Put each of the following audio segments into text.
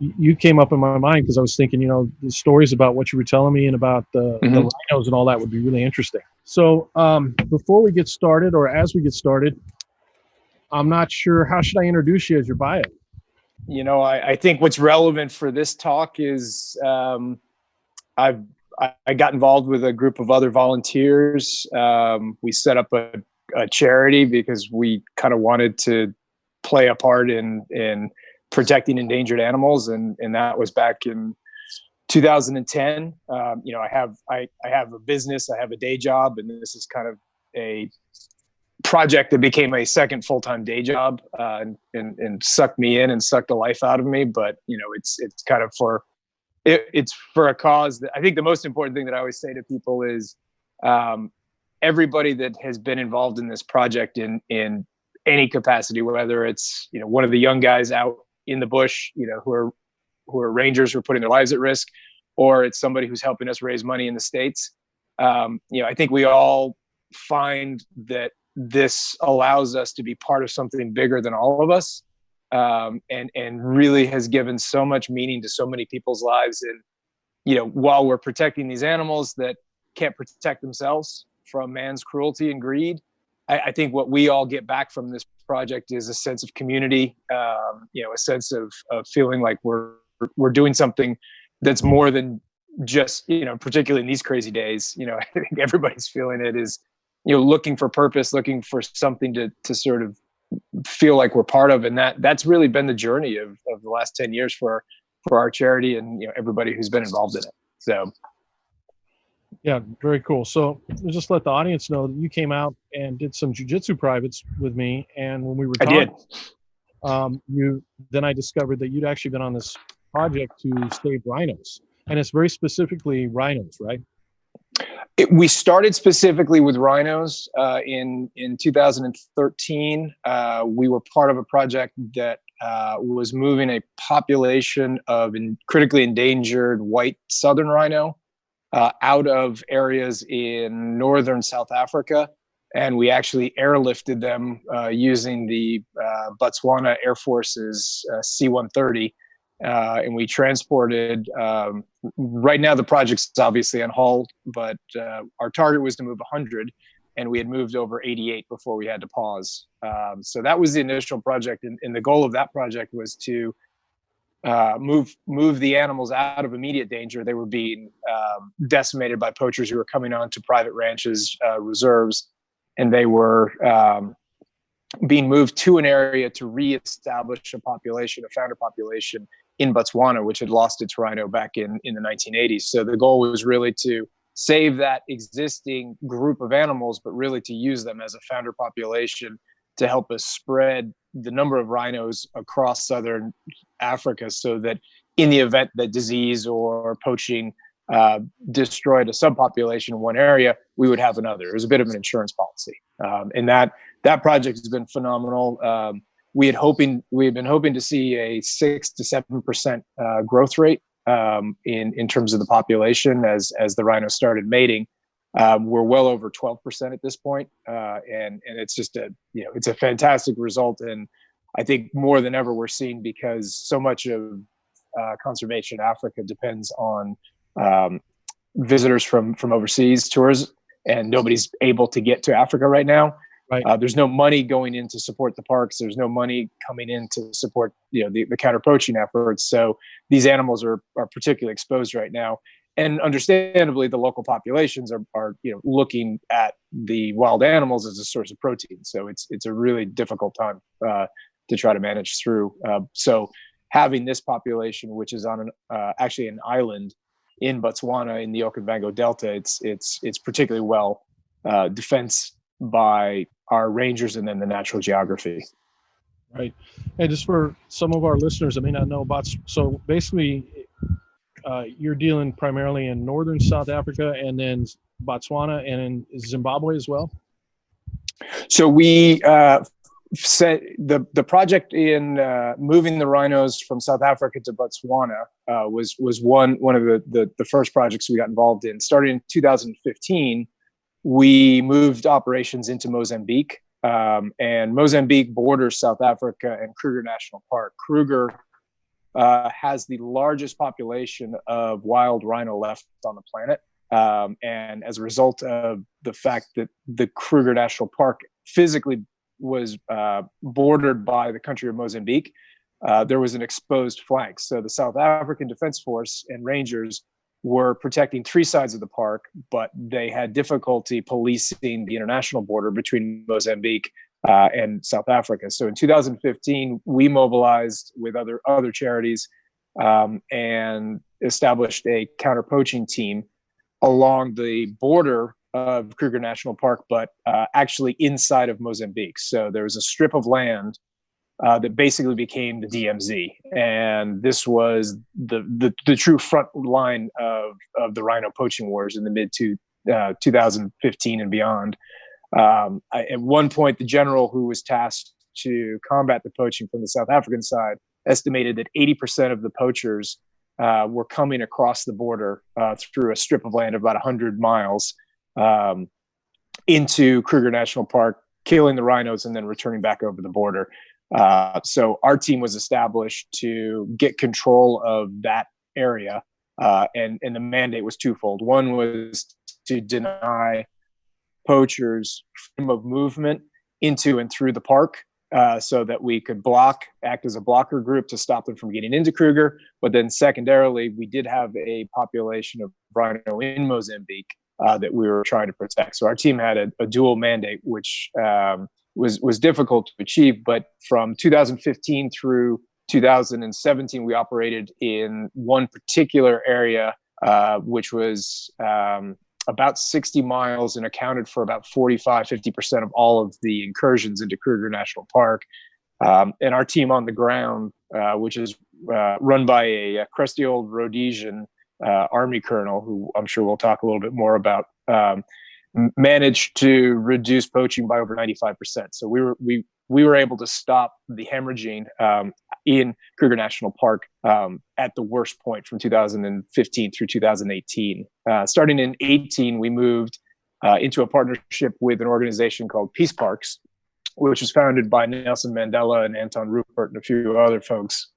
you came up in my mind because I was thinking, the stories about what you were telling me and about the rhinos and all that would be really interesting. So before we get started, or as we get started, I'm not sure, how should I introduce you as your bio? I think what's relevant for this talk is I got involved with a group of other volunteers. We set up a charity because we kind of wanted to play a part in protecting endangered animals, and that was back in 2010. I have a business, I have a day job, and this is kind of a project that became a second full-time day job, and sucked me in and sucked the life out of me. But it's kind of it's for a cause that I think the most important thing that I always say to people is everybody that has been involved in this project in any capacity, whether it's one of the young guys out in the bush, who are rangers who are putting their lives at risk, or it's somebody who's helping us raise money in the States. I think we all find that this allows us to be part of something bigger than all of us, and really has given so much meaning to so many people's lives. And while we're protecting these animals that can't protect themselves from man's cruelty and greed, I think what we all get back from this project is a sense of community, a sense of feeling like we're doing something that's more than just, particularly in these crazy days, I think everybody's feeling it, is, looking for purpose, looking for something to sort of feel like we're part of. And that's really been the journey of the last 10 years for our charity and, everybody who's been involved in it. So. Yeah, very cool. So just let the audience know that you came out and did some jiu-jitsu privates with me. And when we were talking, then I discovered that you'd actually been on this project to save rhinos. And it's very specifically rhinos, right? We started specifically with rhinos in 2013. We were part of a project that was moving a population of critically endangered white southern rhino out of areas in northern South Africa. And we actually airlifted them using the Botswana Air Force's C-130. And we transported, right now the project's obviously on hold, but our target was to move 100, and we had moved over 88 before we had to pause. So that was the initial project. And the goal of that project was to move the animals out of immediate danger. They were being decimated by poachers who were coming onto private ranches, reserves, and they were being moved to an area to reestablish a population, a founder population in Botswana, which had lost its rhino back in the 1980s. So the goal was really to save that existing group of animals, but really to use them as a founder population to help us spread the number of rhinos across southern Africa, so that in the event that disease or poaching destroyed a subpopulation in one area, we would have another. It was a bit of an insurance policy. And that project has been phenomenal. We had been hoping to see a 6 to 7% growth rate in terms of the population as the rhinos started mating. We're well over 12% at this point, and it's just it's a fantastic result. And I think more than ever we're seeing, because so much of conservation in Africa depends on visitors from overseas, tours, and nobody's able to get to Africa right now. Right. There's no money going in to support the parks. There's no money coming in to support the counter poaching efforts. So these animals are particularly exposed right now. And understandably, the local populations are looking at the wild animals as a source of protein. So it's a really difficult time to try to manage through. So having this population, which is on actually an island in Botswana in the Okavango Delta, it's particularly well defensed by our rangers and then the natural geography. Right. And just for some of our listeners that may not know about, so basically you're dealing primarily in northern South Africa and then Botswana and in Zimbabwe as well? So we set the project in moving the rhinos from South Africa to Botswana was one of the first projects we got involved in. Starting in 2015, we moved operations into Mozambique, and Mozambique borders South Africa and Kruger National Park. Kruger has the largest population of wild rhino left on the planet. And as a result of the fact that the Kruger National Park physically was bordered by the country of Mozambique, there was an exposed flank. So the South African Defense Force and Rangers were protecting three sides of the park, but they had difficulty policing the international border between Mozambique and South Africa. So in 2015, we mobilized with other charities and established a counter-poaching team along the border of Kruger National Park, but actually inside of Mozambique. So there was a strip of land that basically became the DMZ, and this was the true front line of the rhino poaching wars in the mid 2015 and beyond. At one point, the general who was tasked to combat the poaching from the South African side estimated that 80% of the poachers were coming across the border through a strip of land of about 100 miles into Kruger National Park, killing the rhinos and then returning back over the border. So our team was established to get control of that area, and the mandate was twofold. One was to deny poachers freedom of movement into and through the park, so that we could act as a blocker group to stop them from getting into Kruger. But then secondarily, we did have a population of rhino in Mozambique that we were trying to protect. So our team had a dual mandate, which was difficult to achieve. But from 2015 through 2017, we operated in one particular area, which was about 60 miles and accounted for about 50% of all of the incursions into Kruger National Park. And our team on the ground, which is run by a crusty old Rhodesian Army colonel, who I'm sure we'll talk a little bit more about, managed to reduce poaching by over 95%. So we were able to stop the hemorrhaging in Kruger National Park at the worst point from 2015 through 2018. Starting in 18, we moved into a partnership with an organization called Peace Parks, which was founded by Nelson Mandela and Anton Rupert and a few other folks.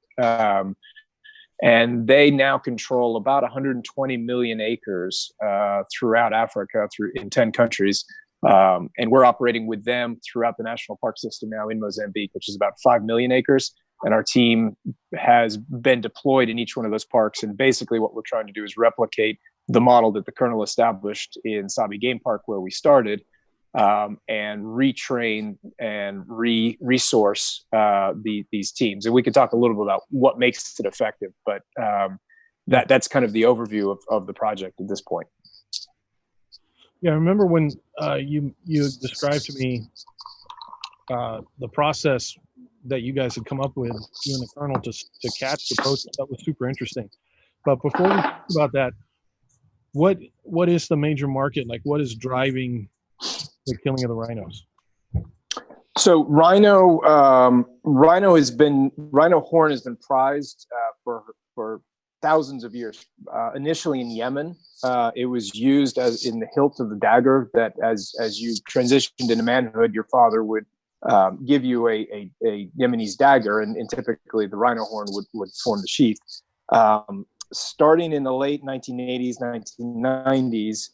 And they now control about 120 million acres throughout Africa, in 10 countries. And we're operating with them throughout the national park system now in Mozambique, which is about 5 million acres. And our team has been deployed in each one of those parks. And basically what we're trying to do is replicate the model that the colonel established in Sabi Game Park, where we started, and retrain and resource these teams. And we could talk a little bit about what makes it effective, but that's kind of the overview of the project at this point. Yeah, I remember when you described to me the process that you guys had come up with, you and the colonel, to catch the poachers. That was super interesting. But before we talk about that, what is the major market? Like, what is driving the killing of the rhinos? So rhino horn has been prized for thousands of years. Initially in Yemen, it was used as in the hilt of the dagger, that as you transitioned into manhood, your father would give you a Yemenese dagger, and typically the rhino horn would form the sheath. Starting in the late 1980s, 1990s,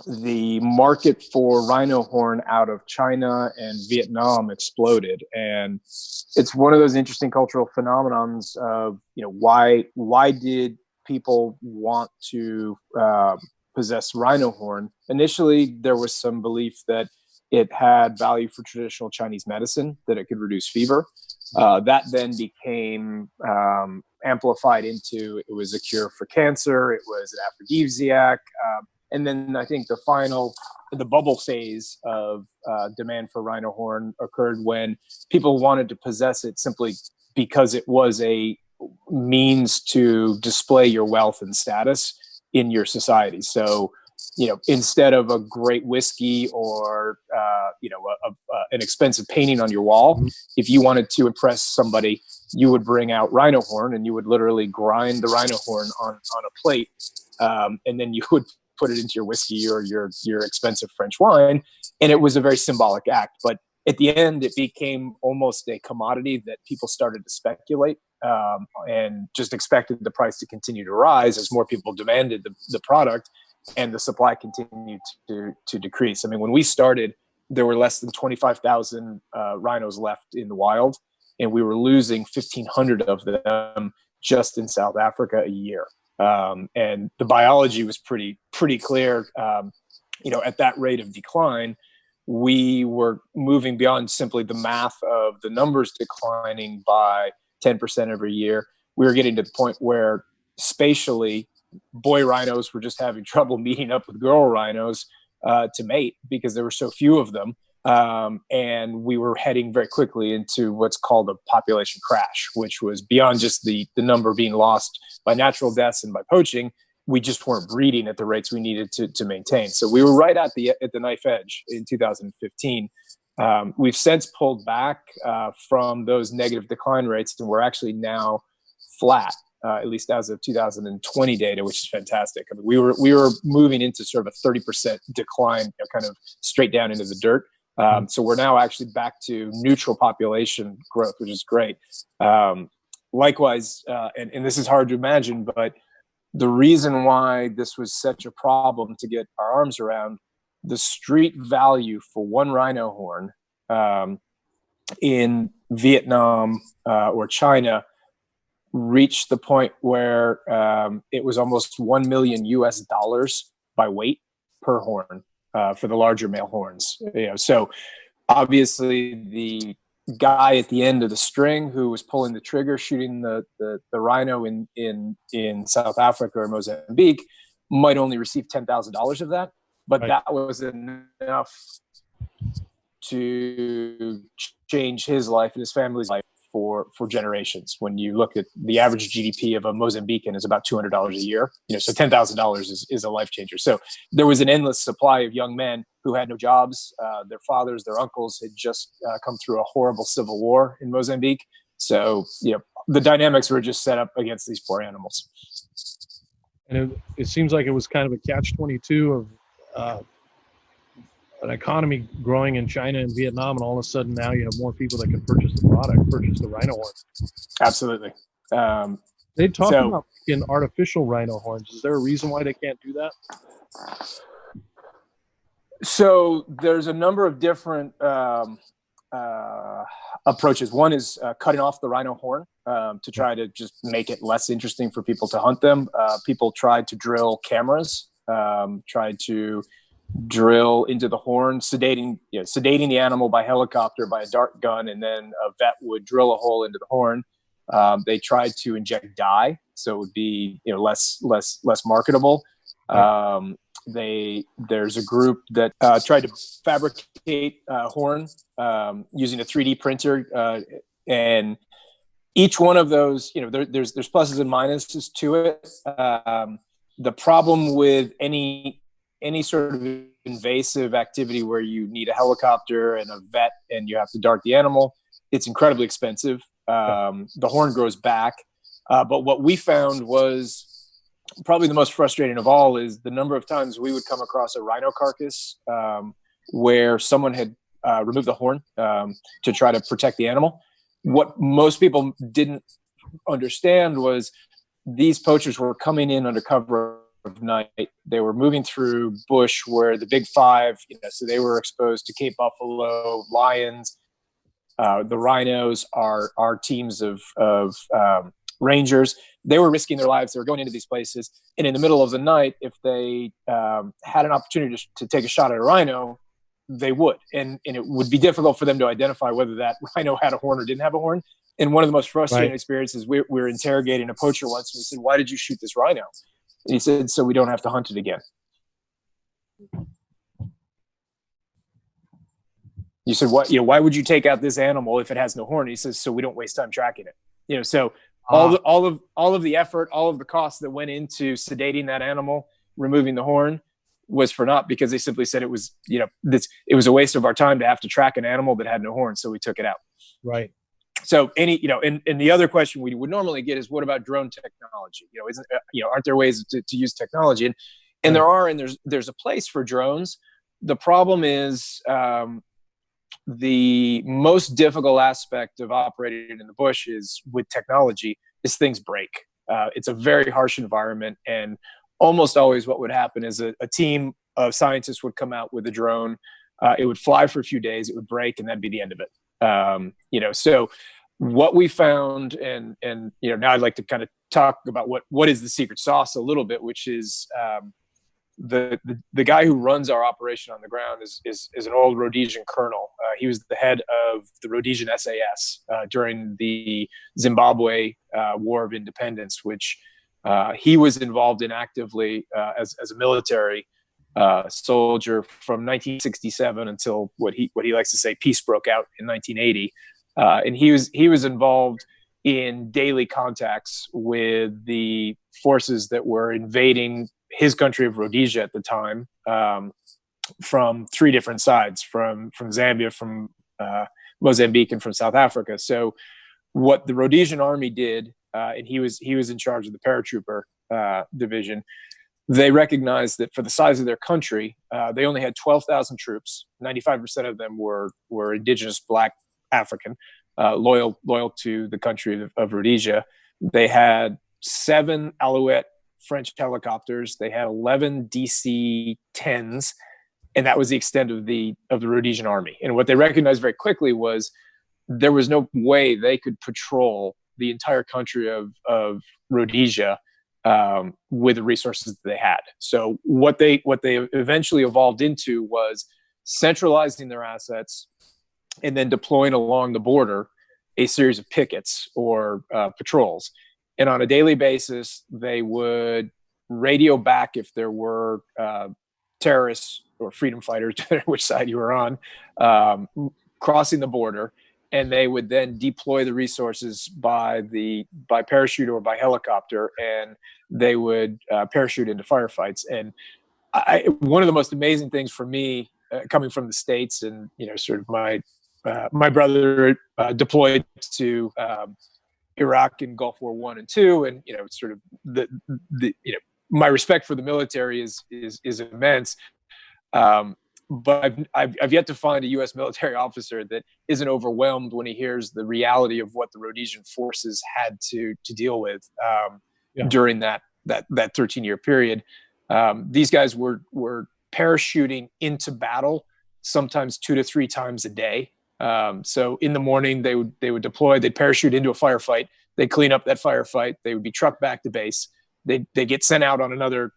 the market for rhino horn out of China and Vietnam exploded. And it's one of those interesting cultural phenomenons of, why did people want to possess rhino horn? Initially, there was some belief that it had value for traditional Chinese medicine, that it could reduce fever. That then became amplified into, it was a cure for cancer, it was an aphrodisiac. And then I think the bubble phase of demand for rhino horn occurred when people wanted to possess it simply because it was a means to display your wealth and status in your society. So, instead of a great whiskey or, an expensive painting on your wall, if you wanted to impress somebody, you would bring out rhino horn and you would literally grind the rhino horn on a plate. And then you would put it into your whiskey or your expensive French wine. And it was a very symbolic act. But at the end, it became almost a commodity that people started to speculate and just expected the price to continue to rise as more people demanded the product, and the supply continued to decrease. I mean, when we started, there were less than 25,000 rhinos left in the wild, and we were losing 1,500 of them just in South Africa a year. And the biology was pretty clear. At that rate of decline, we were moving beyond simply the math of the numbers declining by 10% every year. We were getting to the point where spatially, boy rhinos were just having trouble meeting up with girl rhinos to mate because there were so few of them. And we were heading very quickly into what's called a population crash, which was beyond just the number being lost by natural deaths and by poaching. We just weren't breeding at the rates we needed to maintain. So we were right at the knife edge in 2015. We've since pulled back from those negative decline rates, and we're actually now flat, at least as of 2020 data, which is fantastic. I mean, we were moving into sort of a 30% decline, kind of straight down into the dirt. So we're now actually back to neutral population growth, which is great. Likewise, and this is hard to imagine, but the reason why this was such a problem to get our arms around, the street value for one rhino horn in Vietnam or China reached the point where it was almost $1 million US by weight per horn for the larger male horns. So obviously the guy at the end of the string who was pulling the trigger, shooting the rhino in South Africa or Mozambique, might only receive $10,000 of that, but right. That was enough to change his life and his family's life for generations. When you look at the average GDP of a Mozambican is about $200 a year, so $10,000 is a life changer. So there was an endless supply of young men who had no jobs. Their fathers, their uncles had just come through a horrible civil war in Mozambique. So the dynamics were just set up against these poor animals. And it seems like it was kind of a catch-22 of an economy growing in China and Vietnam, and all of a sudden now you have more people that can purchase the rhino horn. Absolutely. They talk about making artificial rhino horns. Is there a reason why they can't do that? So there's a number of different approaches. One is cutting off the rhino horn to try to just make it less interesting for people to hunt them. People tried to drill cameras, tried to drill into the horn, sedating the animal by helicopter, by a dart gun, and then a vet would drill a hole into the horn. They tried to inject dye, so it would be less marketable. There's a group that tried to fabricate a horn using a 3D printer, and each one of those, there's pluses and minuses to it. The problem with any sort of invasive activity where you need a helicopter and a vet and you have to dart the animal, it's incredibly expensive. The horn grows back. But what we found was probably the most frustrating of all is the number of times we would come across a rhino carcass where someone had removed the horn to try to protect the animal. What most people didn't understand was these poachers were coming in under cover of night. They were moving through bush where the big five, so they were exposed to Cape buffalo, lions. The rhinos are teams of rangers. They were risking their lives. They were going into these places. And in the middle of the night, if they had an opportunity to take a shot at a rhino, they would. And it would be difficult for them to identify whether that rhino had a horn or didn't have a horn. And one of the most frustrating experiences, we were interrogating a poacher once, and we said, "Why did you shoot this rhino?" And he said, "So we don't have to hunt it again." You said, "What? Why would you take out this animal if it has no horn?" He says, "So we don't waste time tracking it." So all of the effort, all of the costs that went into sedating that animal, removing the horn, was for naught, because they simply said it was, it was a waste of our time to have to track an animal that had no horn, so we took it out. Right. So and the other question we would normally get is, what about drone technology? Aren't there ways to use technology? And there are, and there's a place for drones. The problem is the most difficult aspect of operating in the bush is with technology is things break. It's a very harsh environment, and almost always what would happen is a team of scientists would come out with a drone. It would fly for a few days, it would break, and that'd be the end of it. So what we found, and now I'd like to kind of talk about what is the secret sauce a little bit, which is the guy who runs our operation on the ground is an old Rhodesian colonel. He was the head of the Rhodesian SAS during the Zimbabwe War of Independence, which he was involved in actively as a military soldier from 1967 until what he likes to say peace broke out in 1980. And he was involved in daily contacts with the forces that were invading his country of Rhodesia at the time, from three different sides, from Zambia, from Mozambique, and from South Africa. So what the Rhodesian army did, and he was in charge of the paratrooper division, they recognized that for the size of their country, they only had 12,000 troops. 95% of them were indigenous Black African, loyal to the country of Rhodesia. They had 7 Alouette French helicopters. They had 11 DC-10s, and that was the extent of the Rhodesian army. And what they recognized very quickly was there was no way they could patrol the entire country of Rhodesia with the resources that they had. So what they eventually evolved into was centralizing their assets and then deploying along the border a series of pickets or patrols. And on a daily basis, they would radio back if there were terrorists or freedom fighters, which side you were on, crossing the border. And they would then deploy the resources by parachute or by helicopter, and they would parachute into firefights. And one of the most amazing things for me, coming from the States, and sort of my brother deployed to Iraq in Gulf War I and II, and sort of the my respect for the military is immense. But I've yet to find a U.S. military officer that isn't overwhelmed when he hears the reality of what the Rhodesian forces had to deal with during that 13-year period. These guys were parachuting into battle sometimes 2 to 3 times a day. So in the morning they would deploy, they'd parachute into a firefight, they'd clean up that firefight, they would be trucked back to base, they get sent out on another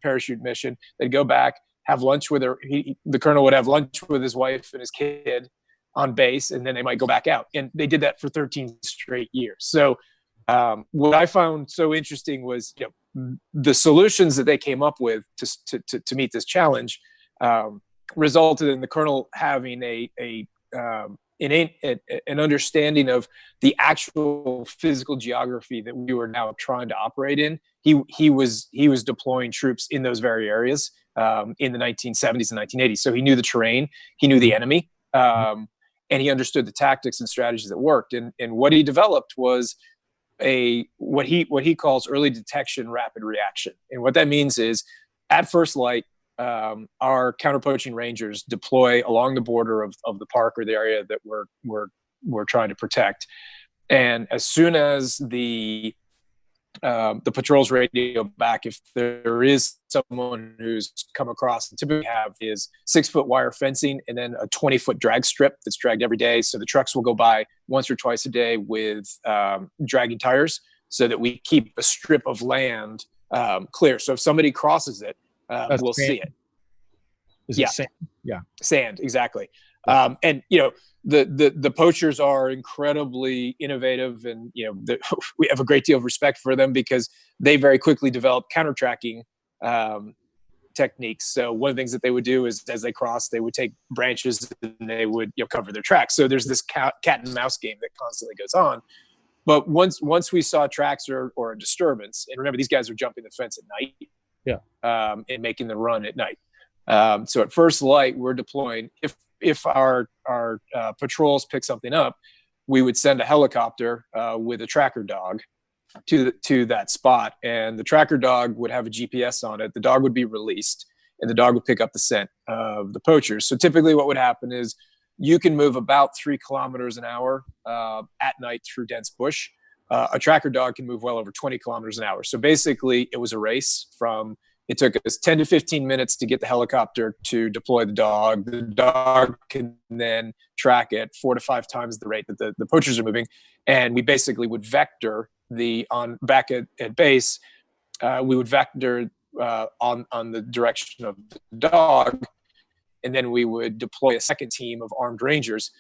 parachute mission, they'd go back, have lunch with the colonel would have lunch with his wife and his kid on base, and then they might go back out. And they did that for 13 straight years. So what I found so interesting was the solutions that they came up with to meet this challenge resulted in the colonel having an understanding of the actual physical geography that we were now trying to operate in. He was deploying troops in those very areas in the 1970s and 1980s. So he knew the terrain, he knew the enemy, and he understood the tactics and strategies that worked. And what he developed was what he calls early detection, rapid reaction. And what that means is, at first light, our counter-poaching rangers deploy along the border of the park or the area that we're trying to protect. And as soon as the patrols radio back, if there is someone who's come across, and typically have is 6-foot wire fencing and then a 20-foot drag strip that's dragged every day. So the trucks will go by once or twice a day with dragging tires, so that we keep a strip of land clear. So if somebody crosses it, we'll see it. Is it sand? Yeah. Sand, exactly. And the poachers are incredibly innovative, and we have a great deal of respect for them because they very quickly developed counter-tracking techniques. So one of the things that they would do is, as they cross, they would take branches and they would cover their tracks. So there's this cat and mouse game that constantly goes on. But once we saw tracks or a disturbance, and remember, these guys are jumping the fence at night, and making the run at night. So at first light, we're deploying. If our patrols pick something up, we would send a helicopter with a tracker dog to that spot, and the tracker dog would have a GPS on it. The dog would be released, and the dog would pick up the scent of the poachers. So typically, what would happen is you can move about 3 kilometers an hour at night through dense bush. A tracker dog can move well over 20 kilometers an hour. So basically, it was a race from, it took us 10 to 15 minutes to get the helicopter to deploy the dog. The dog can then track it 4 to 5 times the rate that the poachers are moving. And we basically would vector back at base, we would vector on the direction of the dog. And then we would deploy a second team of armed rangers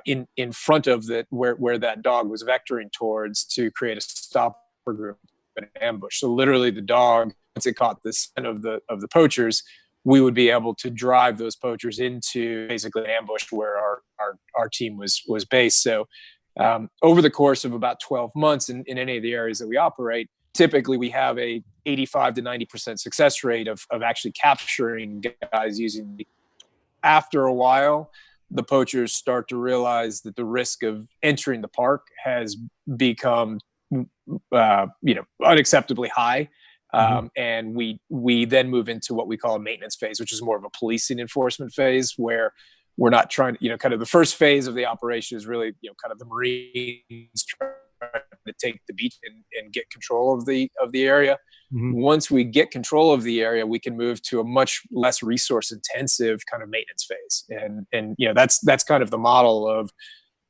in front of where that dog was vectoring towards to create a stopper group, an ambush. So literally, the dog, once it caught the scent of the poachers, we would be able to drive those poachers into basically an ambush where our team was based. So over the course of about 12 months in any of the areas that we operate, typically we have a 85 to 90% success rate of actually capturing guys using the. After a while, the poachers start to realize that the risk of entering the park has become, unacceptably high. And we then move into what we call a maintenance phase, which is more of a policing enforcement phase, where we're not trying to, kind of the first phase of the operation is really, kind of the Marines trying to take the beat and get control of the area. Once we get control of the area, we can move to a much less resource intensive kind of maintenance phase. And that's kind of the model of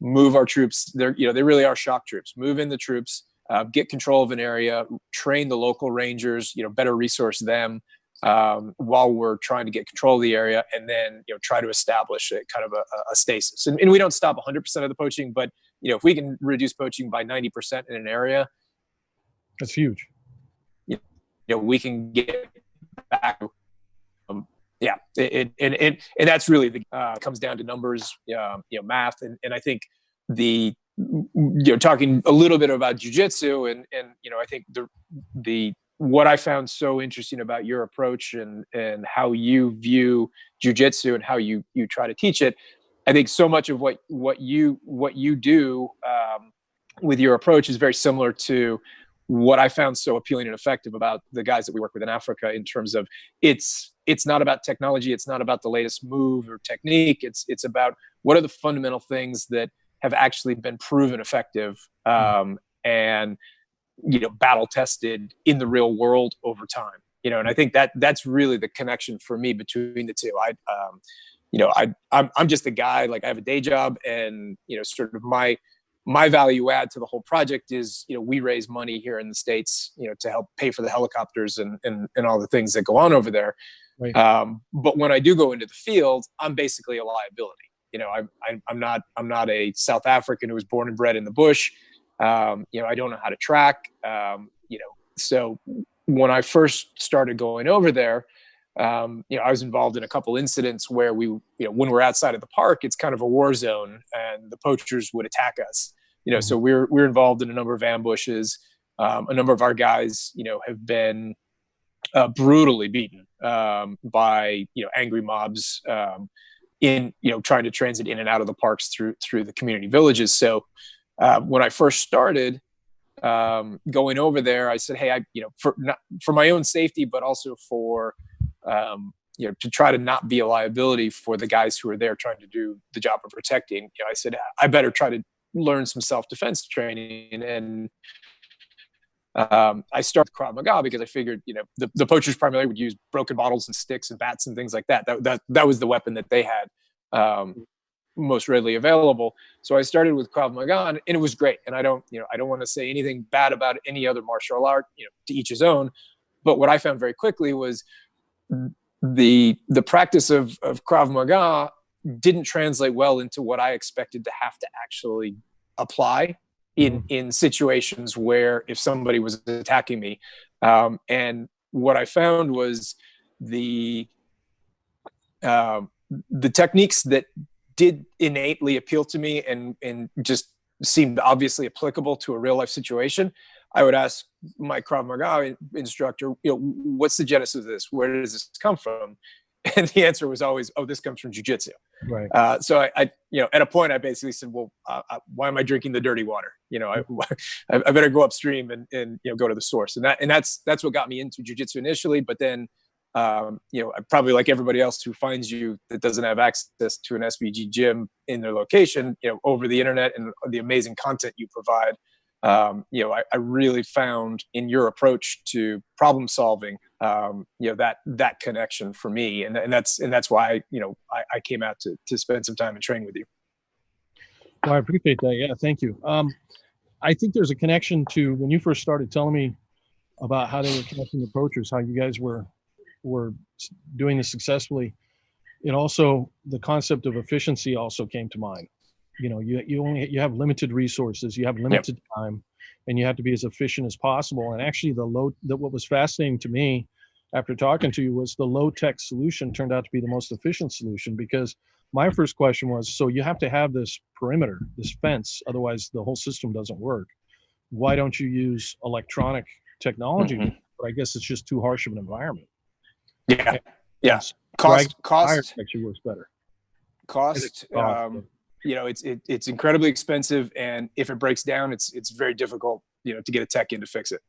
move our troops. They really are shock troops. Move in the troops, get control of an area, train the local rangers, better resource them while we're trying to get control of the area, and then try to establish a kind of a stasis. And we don't stop 100% of the poaching, but if we can reduce poaching by 90% in an area, that's huge. We can get back. And that's really comes down to numbers, math, and I think talking a little bit about jiu-jitsu and I think what I found so interesting about your approach and how you view jiu-jitsu and how you try to teach it. I think so much of what you do with your approach is very similar to what I found so appealing and effective about the guys that we work with in Africa, in terms of it's not about technology, it's not about the latest move or technique. It's about what are the fundamental things that have actually been proven effective and battle tested in the real world over time. And I think that's really the connection for me between the two. I'm just a guy, like I have a day job, and sort of my value add to the whole project is, we raise money here in the States, to help pay for the helicopters and all the things that go on over there. Right. But when I do go into the field, I'm basically a liability. I'm not a South African who was born and bred in the bush. I don't know how to track. So when I first started going over there, I was involved in a couple incidents where when we're outside of the park, it's kind of a war zone, and the poachers would attack us. So we're involved in a number of ambushes. A number of our guys, have been brutally beaten by angry mobs in trying to transit in and out of the parks through the community villages. So when I first started going over there, I said, hey, for my own safety, but also for to try to not be a liability for the guys who are there trying to do the job of protecting. I said, I better try to learn some self-defense training. And I started Krav Maga because I figured, the poachers primarily would use broken bottles and sticks and bats and things like that. That was the weapon that they had most readily available. So I started with Krav Maga, and it was great. And I don't want to say anything bad about any other martial art, to each his own. But what I found very quickly was the practice of Krav Maga didn't translate well into what I expected to have to actually apply in situations where if somebody was attacking me. And what I found was the techniques that did innately appeal to me and just seemed obviously applicable to a real life situation. I would ask my Krav Maga instructor, what's the genesis of this? Where does this come from? And the answer was always, oh, this comes from jiu-jitsu. Right. So I at a point I basically said, well, why am I drinking the dirty water? I better go upstream and go to the source. And that's what got me into jiu-jitsu initially. But then Probably like everybody else who finds you that doesn't have access to an SBG gym in their location, over the internet and the amazing content you provide, I really found in your approach to problem solving, that connection for me, and that's why I came out to spend some time and train with you. Well, I appreciate that. Yeah, thank you. I think there's a connection to when you first started telling me about how they were connecting the poachers, how you guys were doing this successfully. It also, the concept of efficiency also came to mind. You have limited resources, you have limited time, and you have to be as efficient as possible. And actually what was fascinating to me after talking to you was the low tech solution turned out to be the most efficient solution, because my first question was, so you have to have this perimeter, this fence, otherwise the whole system doesn't work. Why don't you use electronic technology? Mm-hmm. But I guess it's just too harsh of an environment. Yeah. Yeah. Cost actually works better. Cost. It's incredibly expensive, and if it breaks down, it's very difficult, to get a tech in to fix it.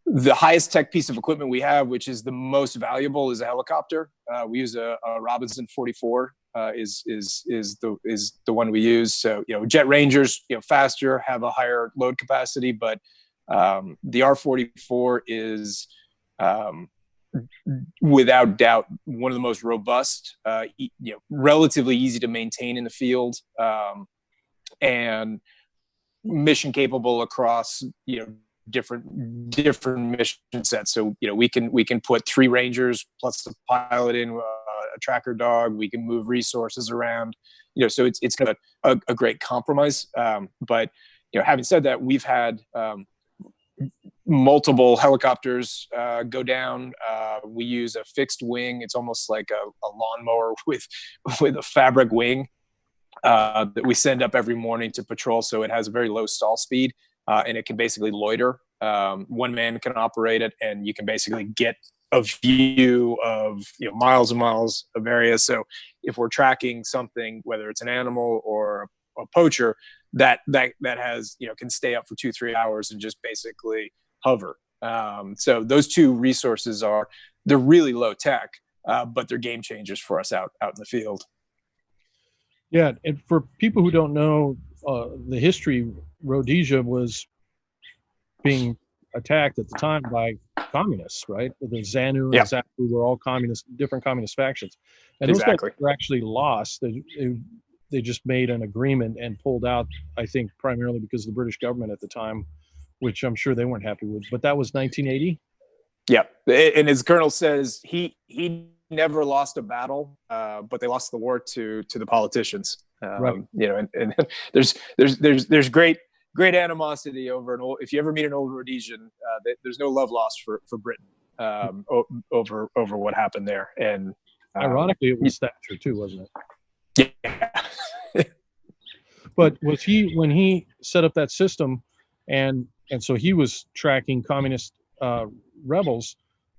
The highest tech piece of equipment we have, which is the most valuable, is a helicopter. We use a Robinson 44. Is the one we use. So Jet Rangers, faster, have a higher load capacity, but the R44 is without doubt one of the most robust, relatively easy to maintain in the field, and mission capable across different mission sets. So we can put 3 Rangers plus a pilot in, a tracker dog. We can move resources around. So it's kind of a great compromise. But having said that, we've had multiple helicopters go down. We use a fixed wing. It's almost like a lawnmower with a fabric wing that we send up every morning to patrol. So it has a very low stall speed, and it can basically loiter. One man can operate it, and you can basically get a view of miles and miles of area. So if we're tracking something, whether it's an animal or a poacher, that has can stay up for 2-3 hours and just basically hover. So those 2 resources they're really low tech, but they're game changers for us out in the field. Yeah, and for people who don't know the history, Rhodesia was being attacked at the time by communists, right? The ZANU and ZAPU were all different communist factions, and those guys were actually lost. They just made an agreement and pulled out, I think, primarily because of the British government at the time, which I'm sure they weren't happy with. But that was 1980. Yeah, and as Colonel says, he never lost a battle, but they lost the war to the politicians. Right. And there's great animosity over if you ever meet an old Rhodesian, there's no love lost for Britain over what happened there. And ironically, it was Thatcher too, wasn't it? Yeah. But was he, when he set up that system, and so he was tracking communist rebels,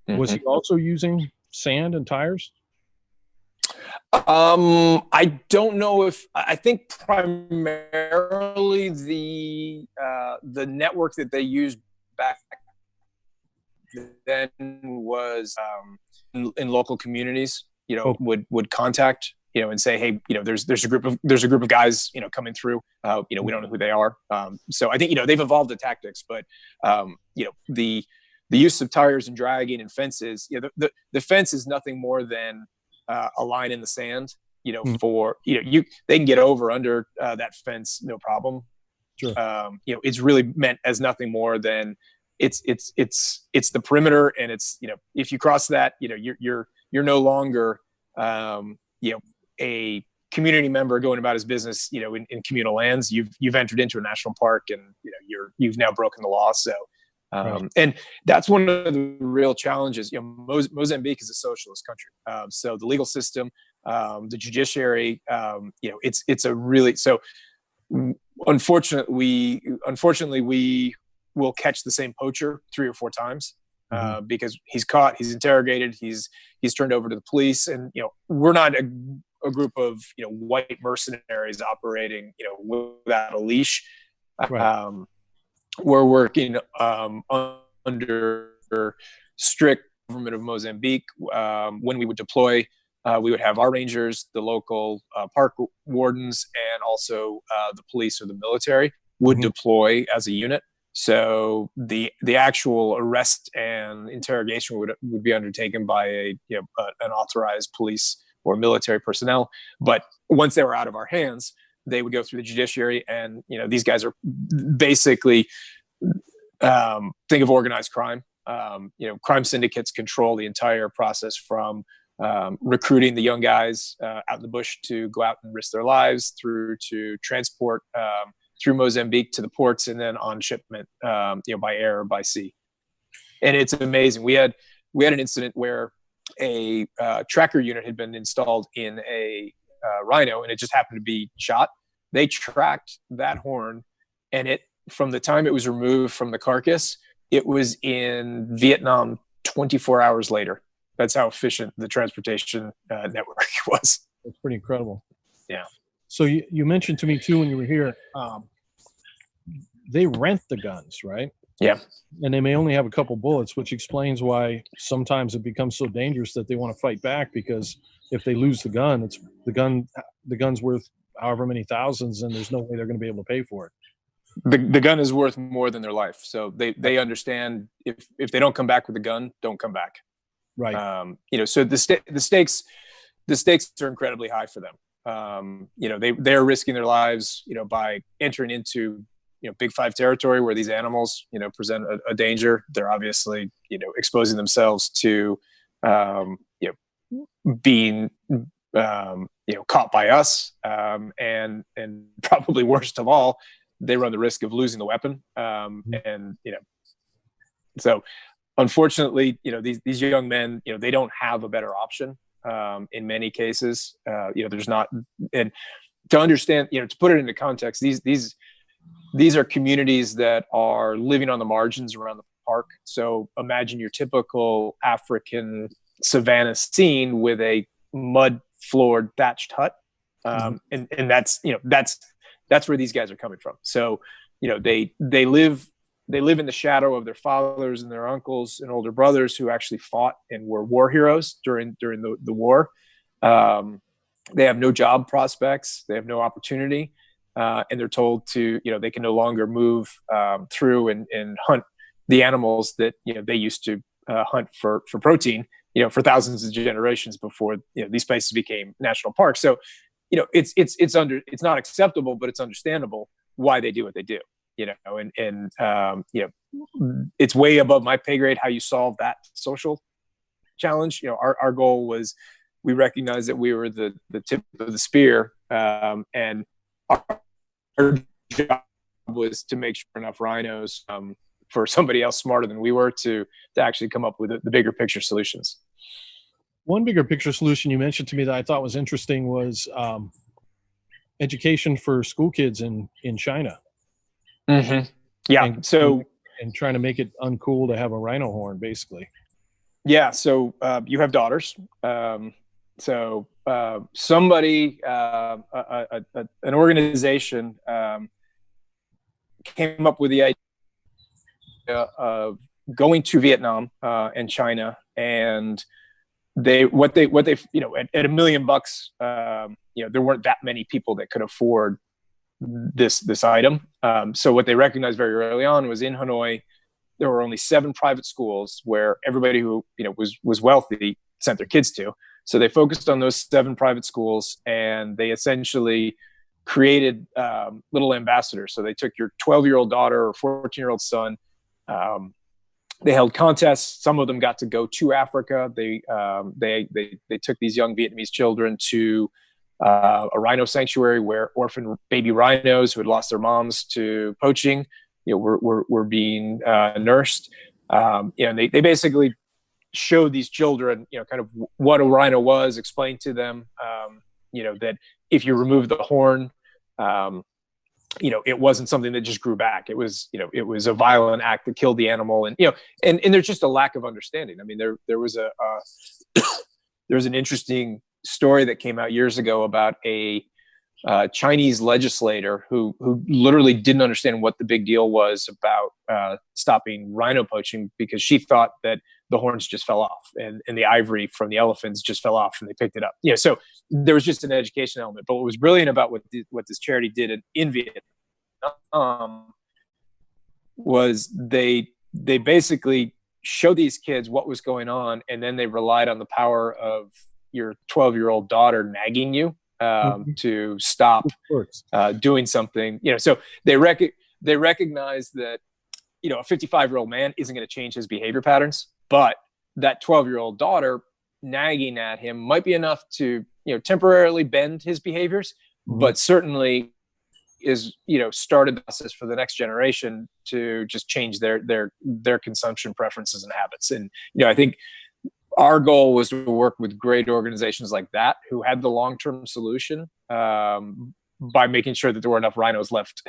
was he also using sand and tires? I don't know I think primarily the network that they used back then was in local communities, would contact, and say, hey, there's a group of guys, coming through, we don't know who they are. So I think, they've evolved the tactics, but, the use of tires and dragging and fences, the fence is nothing more than a line in the sand, for, they can get over under that fence, no problem. Sure. It's really meant as nothing more than it's the perimeter, and it's, if you cross that, you're no longer, a community member going about his business, in communal lands. You've entered into a national park, and you've now broken the law. So, right. And that's one of the real challenges. Mozambique is a socialist country, so the legal system, the judiciary, it's a really, so. Unfortunately, we will catch the same poacher 3 or 4 times. Because he's caught, he's interrogated, he's turned over to the police, and we're not a group of white mercenaries operating without a leash. Right. We're working under strict government of Mozambique. When we would deploy, we would have our rangers, the local park wardens, and also the police or the military would deploy as a unit. So the actual arrest and interrogation would be undertaken by an authorized police or military personnel. But once they were out of our hands, they would go through the judiciary, and these guys are basically think of organized crime. Crime syndicates control the entire process from recruiting the young guys out in the bush to go out and risk their lives, through to transport through Mozambique to the ports, and then on shipment, by air or by sea. And it's amazing. We had an incident where a tracker unit had been installed in a rhino, and it just happened to be shot. They tracked that horn, and it, from the time it was removed from the carcass, it was in Vietnam 24 hours later. That's how efficient the transportation network was. That's pretty incredible. Yeah. So you mentioned to me too when you were here, they rent the guns, right? Yeah. And they may only have a couple bullets, which explains why sometimes it becomes so dangerous that they want to fight back, because if they lose the gun, it's the gun's worth however many thousands, and there's no way they're going to be able to pay for it. The gun is worth more than their life. So they understand if they don't come back with the gun, don't come back. Right. So the stakes are incredibly high for them. They're risking their lives, by entering into, Big Five territory where these animals, present a danger. They're obviously, exposing themselves to, being, caught by us. And probably worst of all, they run the risk of losing the weapon. So unfortunately, these young men, they don't have a better option. In many cases, there's not, and to understand, to put it into context, these are communities that are living on the margins around the park. So imagine your typical African savanna scene with a mud floored thatched hut. And that's where these guys are coming from. So, they live in the shadow of their fathers and their uncles and older brothers who actually fought and were war heroes during the war. They have no job prospects. They have no opportunity. And they're told to, they can no longer move through and hunt the animals that, they used to hunt for protein, for thousands of generations before, these places became national parks. So, it's not acceptable, but it's understandable why they do what they do. It's way above my pay grade how you solve that social challenge. Our goal was, we recognized that we were the tip of the spear, and our job was to make sure enough rhinos for somebody else smarter than we were to actually come up with the bigger picture solutions. One bigger picture solution you mentioned to me that I thought was interesting was education for school kids in China. Mm-hmm. Yeah. And trying to make it uncool to have a rhino horn, basically. Yeah. So you have daughters. Somebody, an organization came up with the idea of going to Vietnam and China, and at $1 million, there weren't that many people that could afford this item. So what they recognized very early on was, in Hanoi, there were only 7 private schools where everybody who was wealthy sent their kids to. So they focused on those 7 private schools, and they essentially created little ambassadors. So they took your 12-year-old daughter or 14-year-old son. They held contests. Some of them got to go to Africa. They took these young Vietnamese children to a rhino sanctuary where orphan baby rhinos who had lost their moms to poaching, were being nursed. And they basically showed these children, kind of what a rhino was, explained to them, that if you remove the horn, it wasn't something that just grew back. It was a violent act that killed the animal, and there's just a lack of understanding. I mean, there was there was an interesting story that came out years ago about a Chinese legislator who literally didn't understand what the big deal was about stopping rhino poaching, because she thought that the horns just fell off and the ivory from the elephants just fell off and they picked it up. So there was just an education element. But what was brilliant about what this charity did in Vietnam was they basically showed these kids what was going on, and then they relied on the power of your 12-year-old daughter nagging you to stop doing something. So they recognize that a 55-year-old man isn't going to change his behavior patterns, but that 12-year-old daughter nagging at him might be enough to temporarily bend his behaviors, but certainly is started the process for the next generation to just change their consumption preferences and habits. And I think our goal was to work with great organizations like that who had the long-term solution, by making sure that there were enough rhinos left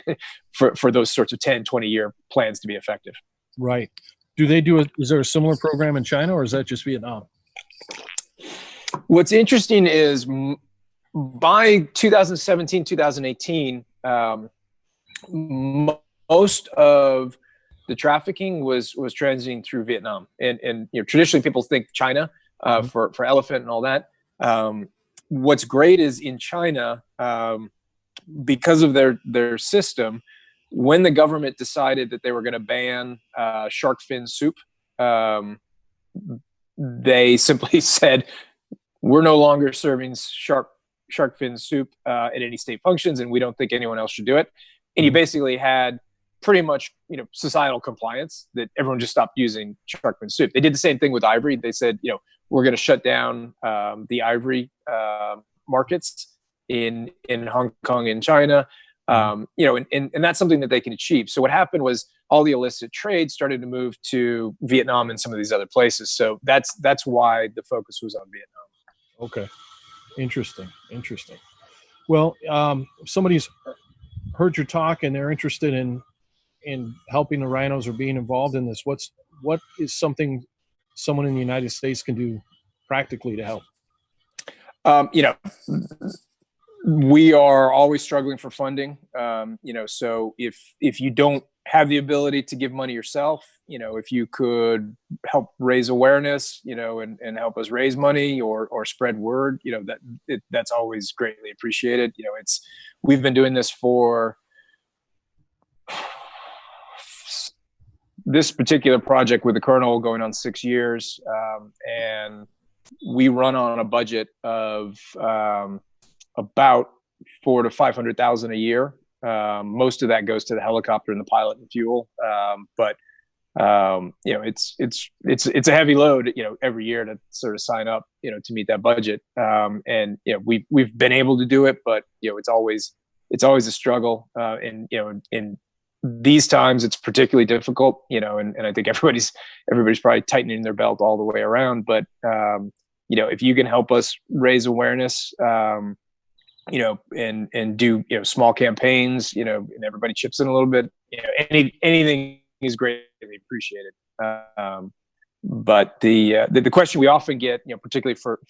for those sorts of 10, 20-year plans to be effective. Right. Is there a similar program in China, or is that just Vietnam? What's interesting is by 2017, 2018, most of the trafficking was transiting through Vietnam, and traditionally people think China for elephant and all that. What's great is in China, because of their system, when the government decided that they were going to ban shark fin soup, they simply said, we're no longer serving shark fin soup at any state functions, and we don't think anyone else should do it. And you basically had pretty much societal compliance, that everyone just stopped using shark fin soup. They did the same thing with ivory. They said, we're going to shut down the ivory markets in Hong Kong and China. And that's something that they can achieve. So what happened was all the illicit trade started to move to Vietnam and some of these other places. So that's why the focus was on Vietnam. Okay. Interesting. Well, if somebody's heard your talk and they're interested in helping the rhinos or being involved in this, what is something someone in the United States can do practically to help? We are always struggling for funding. So if you don't have the ability to give money yourself, if you could help raise awareness, and help us raise money or spread word, that's always greatly appreciated. We've been doing this for this particular project with the Colonel going on 6 years. And we run on a budget of about $400,000 to $500,000 a year. Most of that goes to the helicopter and the pilot and fuel. But it's a heavy load, every year to sort of sign up, to meet that budget. And we've been able to do it, but it's always a struggle. And in these times it's particularly difficult, and I think everybody's probably tightening their belt all the way around. But if you can help us raise awareness, and do small campaigns, and everybody chips in a little bit, anything is greatly appreciated. But the question we often get, particularly for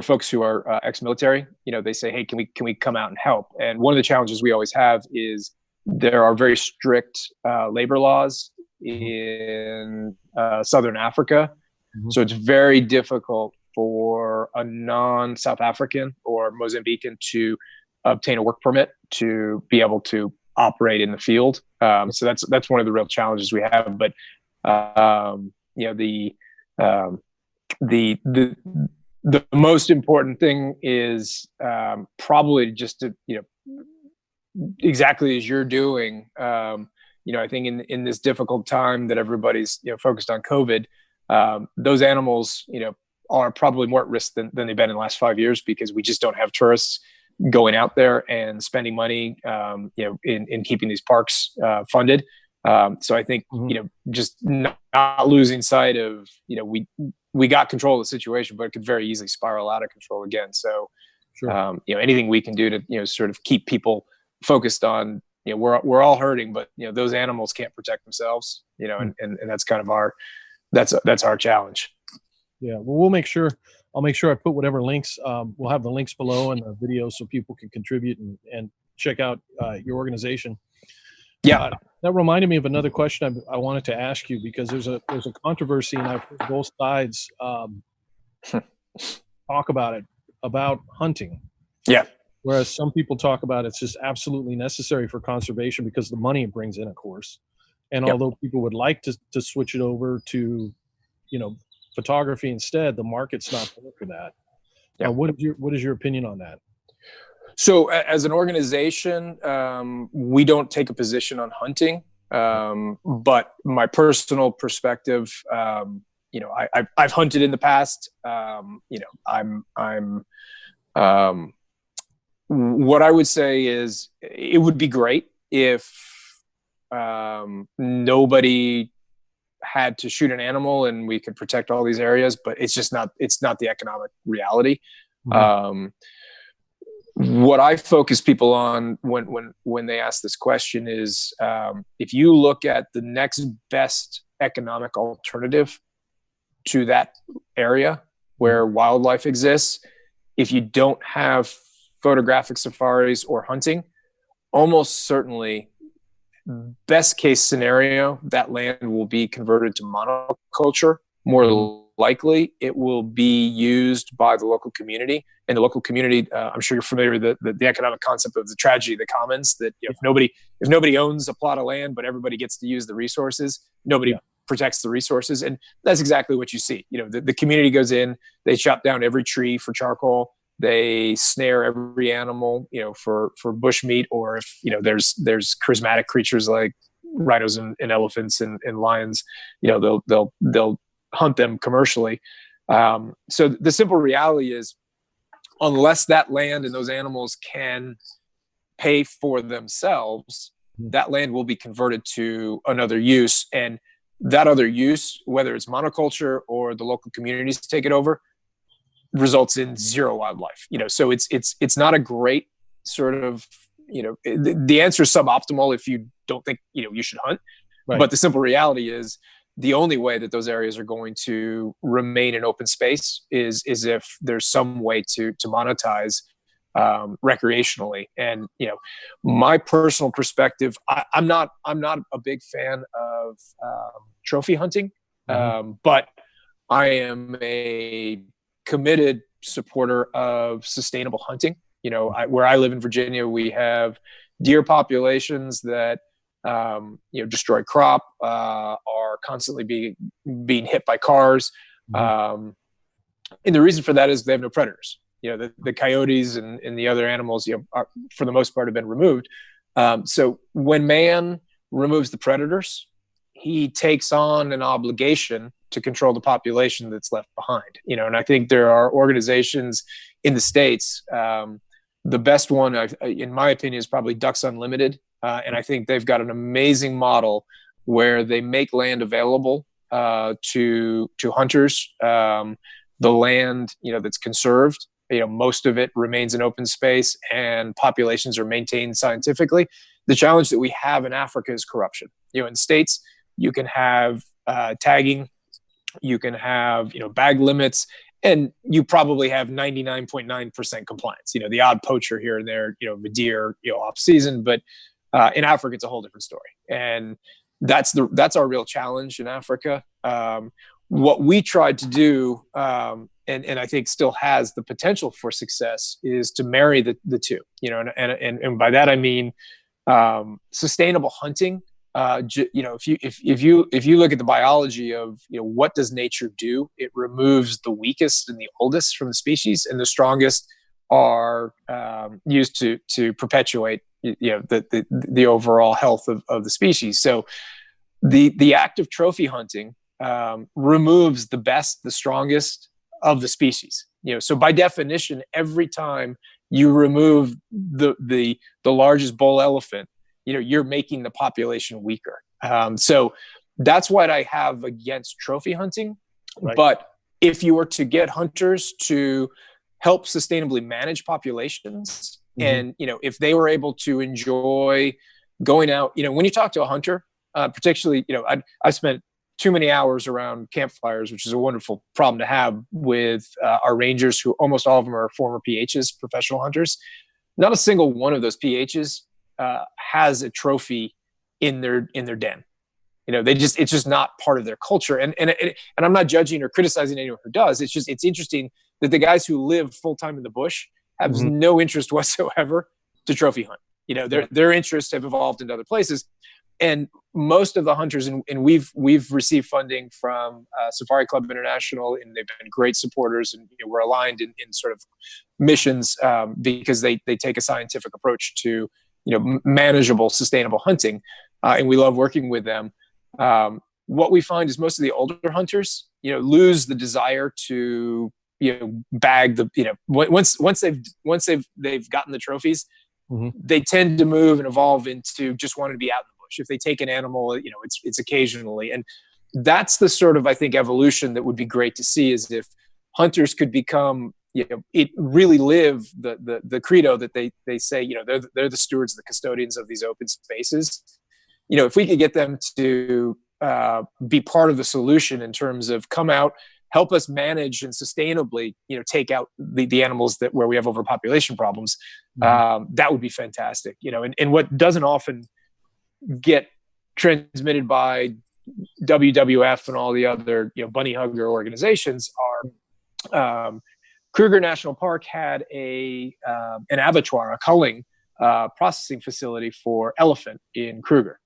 folks who are ex-military, they say, hey, can we come out and help? And one of the challenges we always have is there are very strict labor laws in Southern Africa. So it's very difficult for a non-South African or Mozambican to obtain a work permit to be able to operate in the field. So that's one of the real challenges we have. But the most important thing is probably just to exactly as you're doing. I think in this difficult time that everybody's focused on COVID, those animals are probably more at risk than they've been in the last 5 years, because we just don't have tourists going out there and spending money, in keeping these parks funded. So I think, just not losing sight of, we got control of the situation, but it could very easily spiral out of control again. So, sure. Anything we can do to, sort of keep people focused on, we're all hurting, but, those animals can't protect themselves, and that's kind of that's our challenge. Yeah. Well, we'll make sure. I'll make sure I put whatever links. We'll have the links below in the video so people can contribute and check out your organization. Yeah. That reminded me of another question I wanted to ask you, because there's a controversy, and I've heard both sides talk about hunting. Yeah. Whereas some people talk about it's just absolutely necessary for conservation because the money it brings in, of course. And although people would like to switch it over to, photography instead, the market's not there for that. What is your opinion on that? So as an organization, we don't take a position on hunting, but my personal perspective, I've hunted in the past. What I would say is it would be great if nobody had to shoot an animal and we could protect all these areas, but it's not the economic reality. Mm-hmm. What I focus people on when they ask this question is, if you look at the next best economic alternative to that area where wildlife exists, if you don't have photographic safaris or hunting, almost certainly, best case scenario, that land will be converted to monoculture. More likely, it will be used by the local community. And the local community, I'm sure you're familiar with the economic concept of the tragedy of the commons, that if nobody owns a plot of land, but everybody gets to use the resources, nobody protects the resources. And that's exactly what you see. The community goes in, they chop down every tree for charcoal, they snare every animal, for bush meat, or if, there's charismatic creatures like rhinos and elephants and lions, they'll hunt them commercially. So the simple reality is, unless that land and those animals can pay for themselves, that land will be converted to another use. And that other use, whether it's monoculture or the local communities take it over, results in zero wildlife. So it's not a great sort of, the answer is suboptimal if you don't think, you should hunt. Right. But the simple reality is, the only way that those areas are going to remain in open space is if there's some way to monetize recreationally. And my personal perspective, I'm not a big fan of trophy hunting, but I am a desperate supporter of sustainable hunting. Where I live in Virginia, we have deer populations that destroy crop, are constantly being hit by cars. And the reason for that is they have no predators. The coyotes and the other animals, are, for the most part, have been removed. So when man removes the predators, he takes on an obligation to control the population that's left behind. And I think there are organizations in the States. The best one, in my opinion, is probably Ducks Unlimited. And I think they've got an amazing model where they make land available to hunters. The land, that's conserved, most of it remains in open space, and populations are maintained scientifically. The challenge that we have in Africa is corruption. In the States, you can have tagging, you can have bag limits, and you probably have 99.9% compliance. The odd poacher here and there, of a deer, off season, but in Africa, it's a whole different story. And that's our real challenge in Africa. What we tried to do, and I think still has the potential for success, is to marry the two. And by that I mean sustainable hunting. If you look at the biology of what does nature do, it removes the weakest and the oldest from the species, and the strongest are used to perpetuate the overall health of the species. So the act of trophy hunting removes the best, the strongest of the species. So by definition, every time you remove the largest bull elephant, you're making the population weaker. So that's what I have against trophy hunting. Right. But if you were to get hunters to help sustainably manage populations, and if they were able to enjoy going out, when you talk to a hunter, particularly, I've spent too many hours around campfires, which is a wonderful problem to have with our rangers, who almost all of them are former PHs, professional hunters. Not a single one of those PHs has a trophy in their den. It's just not part of their culture. And I'm not judging or criticizing anyone who does. It's interesting that the guys who live full time in the bush have no interest whatsoever to trophy hunt. Their interests have evolved into other places. And most of the hunters, and we've received funding from Safari Club International, and they've been great supporters, and we're aligned in sort of missions because they take a scientific approach to manageable, sustainable hunting, and we love working with them. What we find is most of the older hunters, lose the desire to bag the once they've gotten the trophies, they tend to move and evolve into just wanting to be out in the bush. If they take an animal, it's occasionally, and that's the sort of, I think, evolution that would be great to see, is if hunters could become, it really live the credo that they say, they're the stewards, the custodians of these open spaces. If we could get them to be part of the solution in terms of come out, help us manage and sustainably, take out the animals where we have overpopulation problems, that would be fantastic. And what doesn't often get transmitted by WWF and all the other, bunny hugger organizations are, Kruger National Park had an abattoir, a culling processing facility for elephant in Kruger,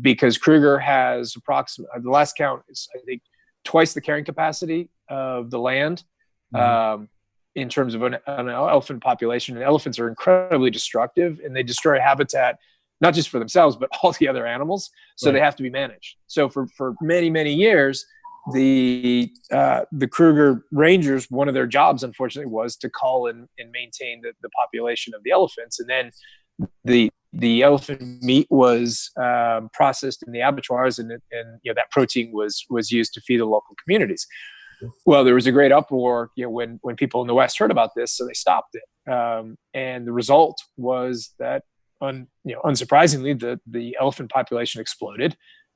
because Kruger has approximately, the last count is, I think, twice the carrying capacity of the land in terms of an elephant population. And elephants are incredibly destructive, and they destroy habitat, not just for themselves, but all the other animals. So they have to be managed. So for many, many years, the Kruger Rangers, one of their jobs, unfortunately, was to cull and maintain the population of the elephants. And then the elephant meat was processed in the abattoirs, and that protein was used to feed the local communities. Well, there was a great uproar, when people in the West heard about this, so they stopped it. And the result was that, unsurprisingly, the elephant population exploded,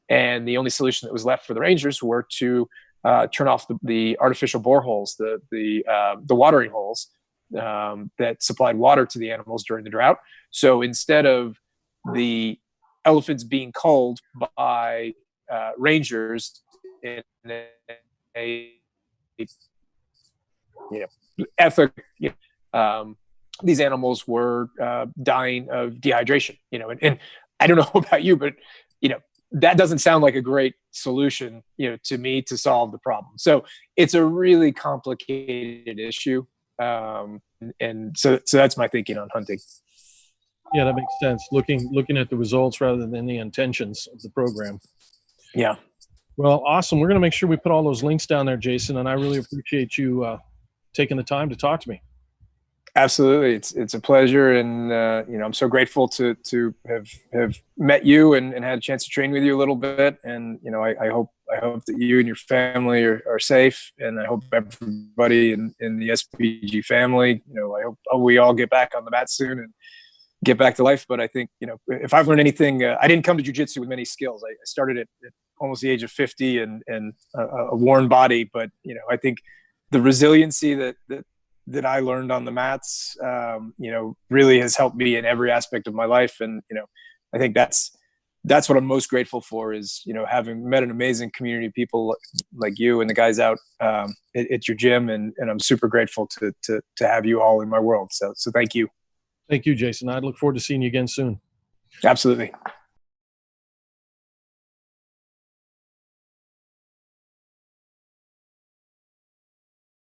and the only solution that was left for the rangers were to turn off the artificial boreholes, the watering holes that supplied water to the animals during the drought. So instead of the elephants being culled by rangers in a ethic, these animals were dying of dehydration. And I don't know about you, but that doesn't sound like a great solution, to me, to solve the problem. So it's a really complicated issue. And so that's my thinking on hunting. Yeah, that makes sense. Looking at the results rather than the intentions of the program. Yeah. Well, awesome. We're going to make sure we put all those links down there, Jason, and I really appreciate you taking the time to talk to me. Absolutely. It's a pleasure. And, I'm so grateful to have met you and had a chance to train with you a little bit. And, I hope that you and your family are safe, and I hope everybody in the SPG family, I hope we all get back on the mat soon and get back to life. But I think, if I've learned anything, I didn't come to jiu-jitsu with many skills. I started at almost the age of 50 and a worn body. But, I think the resiliency that I learned on the mats, really has helped me in every aspect of my life. And, I think that's what I'm most grateful for, is, having met an amazing community of people like you and the guys out at your gym. And I'm super grateful to have you all in my world. So thank you. Thank you, Jason. I look forward to seeing you again soon. Absolutely.